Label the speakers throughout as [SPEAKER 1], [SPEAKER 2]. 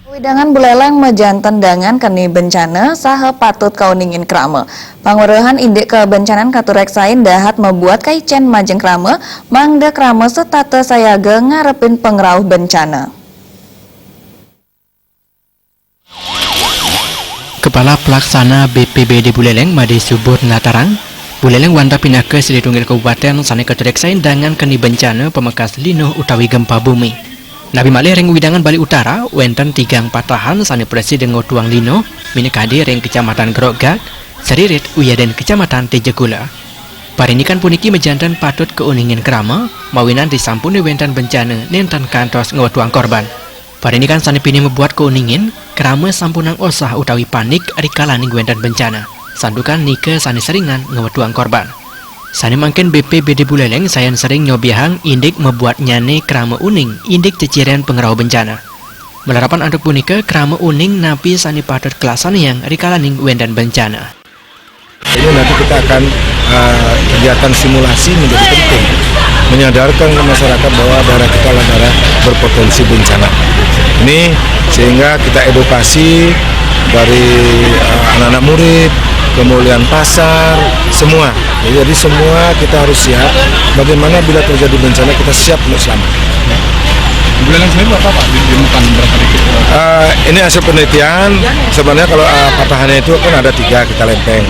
[SPEAKER 1] Widangan buleleng mejanten dangan keni bencana saha patut kauningin krama. Pangwerehan indek kebencanaan katureksain dahat membuat kaicen majeng krama, mangda krama setata sayaga ngarepin pengrauh bencana.
[SPEAKER 2] Kepala Pelaksana BPBD Buleleng Made Subur Natarang, Buleleng wanda pindah ke Siditunggal Kabupaten sane katureksain dangan keni bencana pemekas lino utawi gempa bumi. Nabi malih reng widangan Bali Utara, wenten tigang patahan sane presiden ngotuang lino, minikade reng kecamatan Grogak, Seririt uyaden kecamatan Tejegula. Parinikan puniki mejantan patut keuningin krama, mawinan disampuni wenten bencana nentan kantos ngotuang korban. Parinikan sane pini membuat keuningin, krama sampunang osah utawi panik rikalaning wenten bencana. Sandukan nike sane seringan ngotuang korban. Sane mangken BPBD Buleleng sayan sering nyobiahang indik membuat nyane krama uning indik ceciren pengerau bencana. Melarapan anduk punika krama uning napi sane patut kelasan yang rikalaning wendan bencana.
[SPEAKER 3] Ini nanti kita akan kegiatan simulasi menjadi penting, menyadarkan ke masyarakat bahwa daerah kita adalah daerah berpotensi bencana. Ini sehingga kita edukasi dari anak-anak murid, kemudian pasar, semua. Jadi semua kita harus siap. Bagaimana bila terjadi bencana kita siap untuk selamat.
[SPEAKER 4] Buleleng sendiri apa Pak? Ditemukan berapa dikit?
[SPEAKER 3] Ini hasil penelitian. Sebenarnya kalau patahannya itu kan ada 3 kita lempeng.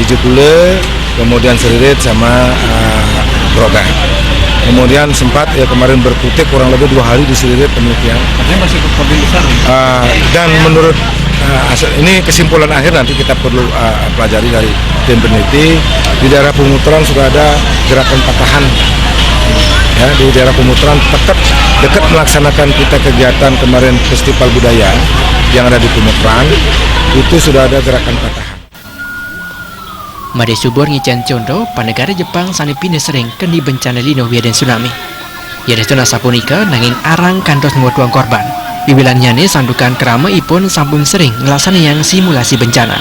[SPEAKER 3] Di Jegule, kemudian Seririt sama Grogak. Kemudian sempat ya kemarin berkutik kurang lebih 2 hari di Seririt penelitian.
[SPEAKER 4] Artinya masih cukup besar.
[SPEAKER 3] Dan menurut ini kesimpulan akhir nanti kita perlu pelajari dari tim peneliti. Di daerah Pemutaran sudah ada gerakan patahan. Ya, di daerah Pemutaran dekat melaksanakan kita kegiatan kemarin festival budaya yang ada di Pemutaran, itu sudah ada gerakan patahan.
[SPEAKER 2] Made Subur ngicen condo panegara Jepang sane pine sering keni bencana lino wiaden tsunami. Yadestuna sapunika nanging arang kantos ngotuang korban. Bibilan nyane sandukan krama ipun sampun sering ngelasani yang simulasi bencana.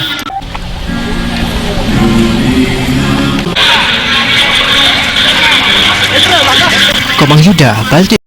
[SPEAKER 2] Komang Yuda, Balti.